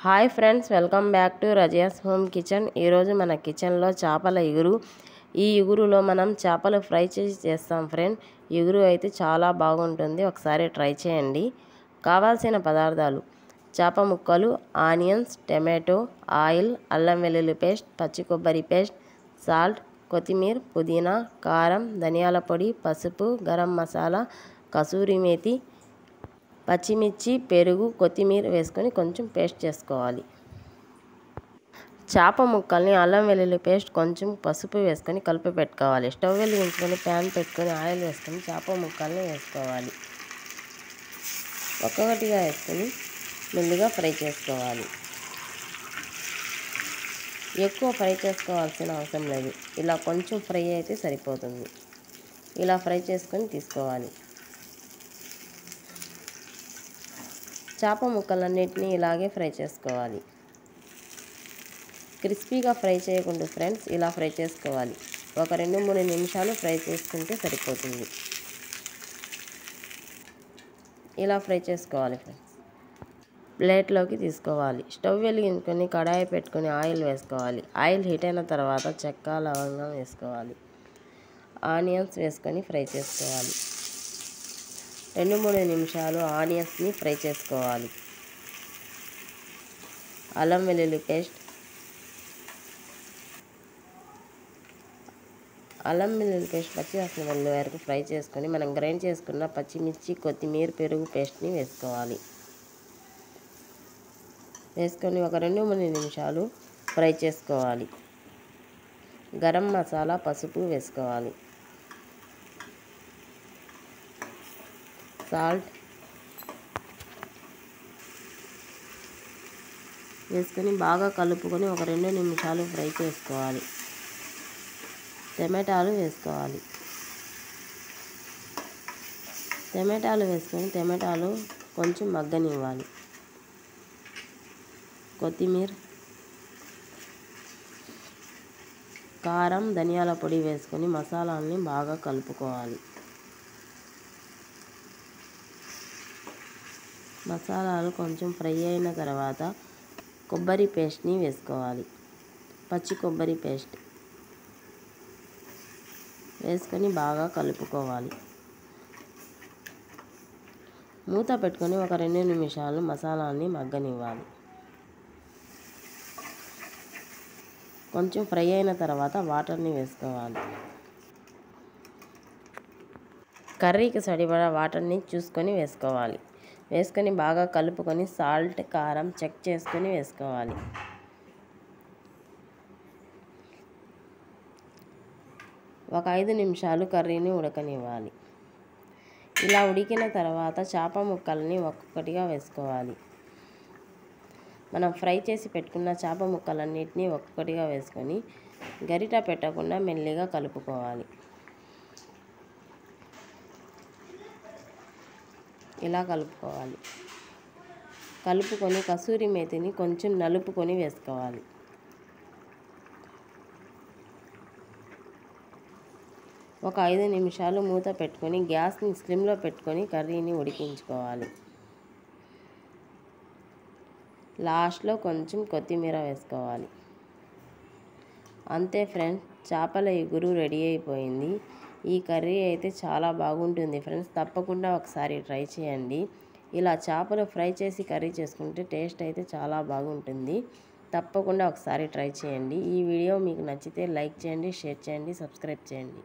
Hi friends, welcome back to Razia's home kitchen. ఈరోజు మన కిచెన్లో చేపల ఇగురు. ఈ ఇగురులో మనం చేపలు ఫ్రై చేస్తాం ఫ్రెండ్. ఇగురు అయితే చాలా బాగుంటుంది, ఒకసారి ట్రై చేయండి. కావాల్సిన పదార్థాలు: చేప ముక్కలు, ఆనియన్స్, టమాటో, ఆయిల్, అల్లం వెల్లుల్లి పేస్ట్, పచ్చి కొబ్బరి పేస్ట్, సాల్ట్, కొత్తిమీర, పుదీనా, కారం, ధనియాల పొడి, పసుపు, గరం మసాలా, కసూరి మేతి, పచ్చిమిర్చి, పెరుగు, కొత్తిమీర వేసుకొని కొంచెం పేస్ట్ చేసుకోవాలి. చేప ముక్కల్ని అల్లం వెల్లుల్లి పేస్ట్, కొంచెం పసుపు వేసుకొని కలిపి పెట్టుకోవాలి. స్టవ్ వెలిగించుకొని ప్యాన్ పెట్టుకొని ఆయిల్ వేసుకొని చేప ముక్కల్ని వేసుకోవాలి. ఒక్కొక్కటిగా వేసుకొని మెల్లిగా ఫ్రై చేసుకోవాలి. ఎక్కువ ఫ్రై చేసుకోవాల్సిన అవసరం లేదు, ఇలా కొంచెం ఫ్రై అయితే సరిపోతుంది. ఇలా ఫ్రై చేసుకొని తీసుకోవాలి. చేప ముక్కలన్నిటిని ఇలాగే ఫ్రై చేసుకోవాలి. క్రిస్పీగా ఫ్రై చేయకుండా ఫ్రెండ్స్, ఇలా ఫ్రై చేసుకోవాలి. ఒక 2-3 నిమిషాలు ఫ్రై చేసుకుంటే సరిపోతుంది. ఇలా ఫ్రై చేసుకోవాలి ఫ్రెండ్స్. ప్లేట్లోకి తీసుకోవాలి. స్టవ్ వెలిగించుకొని కడాయి పెట్టుకొని ఆయిల్ వేసుకోవాలి. ఆయిల్ హీట్ అయిన తర్వాత చెక్క, లవంగం వేసుకోవాలి. ఆనియన్స్ వేసుకొని ఫ్రై చేసుకోవాలి. 2-3 నిమిషాలు ఆనియన్స్ని ఫ్రై చేసుకోవాలి. అల్లం వెల్లుల్లి పేస్ట్, పచ్చి వాసన వెళ్ళే వరకు ఫ్రై చేసుకొని మనం గ్రైండ్ చేసుకున్న పచ్చిమిర్చి, కొత్తిమీర, పెరుగు పేస్ట్ని వేసుకోవాలి. వేసుకొని ఒక 2-3 నిమిషాలు ఫ్రై చేసుకోవాలి. గరం మసాలా, పసుపు వేసుకోవాలి. సాల్ట్ వేసుకొని బాగా కలుపుకొని ఒక 2 నిమిషాలు ఫ్రై చేసుకోవాలి. టమాటాలు వేసుకోవాలి. టమాటాలు కొంచెం మగ్గనివ్వాలి. కొత్తిమీర, కారం, ధనియాల పొడి వేసుకొని మసాలాలని బాగా కలుపుకోవాలి. మసాలాలు కొంచెం ఫ్రై అయిన తర్వాత కొబ్బరి పేస్ట్ని వేసుకోవాలి. పచ్చి కొబ్బరి పేస్ట్ వేసుకొని బాగా కలుపుకోవాలి. మూత పెట్టుకొని ఒక 2 నిమిషాలు మసాలాని మగ్గనివ్వాలి. కొంచెం ఫ్రై అయిన తర్వాత వాటర్ని వేసుకోవాలి. కర్రీకి సరిపడా వాటర్ని చూసుకొని వేసుకోవాలి. వేసుకొని బాగా కలుపుకొని సాల్ట్, కారం చెక్ చేసుకొని వేసుకోవాలి. ఒక 5 నిమిషాలు కర్రీని ఉడకనివ్వాలి. ఇలా ఉడికిన తర్వాత చేప ముక్కల్ని ఒక్కొక్కటిగా వేసుకోవాలి. మనం ఫ్రై చేసి పెట్టుకున్న చేప ముక్కలన్నిటినీ ఒక్కొక్కటిగా వేసుకొని గరిట పెట్టకుండా మెల్లిగా కలుపుకోవాలి. ఇలా కలుపుకోవాలి. కలుపుకొని కసూరి మేతిని కొంచెం నలుపుకొని వేసుకోవాలి. ఒక 5 నిమిషాలు మూత పెట్టుకొని గ్యాస్ని స్లిమ్లో పెట్టుకొని కర్రీని ఉడికించుకోవాలి. లాస్ట్లో కొంచెం కొత్తిమీర వేసుకోవాలి. అంతే ఫ్రెండ్స్, చేపల ఇగురు రెడీ అయిపోయింది. ఈ కర్రీ అయితే చాలా బాగుంటుంది ఫ్రెండ్స్, తప్పకుండా ఒకసారి ట్రై చేయండి. ఇలా చేపలు ఫ్రై చేసి కర్రీ చేసుకుంటే టేస్ట్ అయితే చాలా బాగుంటుంది. తప్పకుండా ఒకసారి ట్రై చేయండి. ఈ వీడియో మీకు నచ్చితే లైక్ చేయండి, షేర్ చేయండి, సబ్స్క్రైబ్ చేయండి.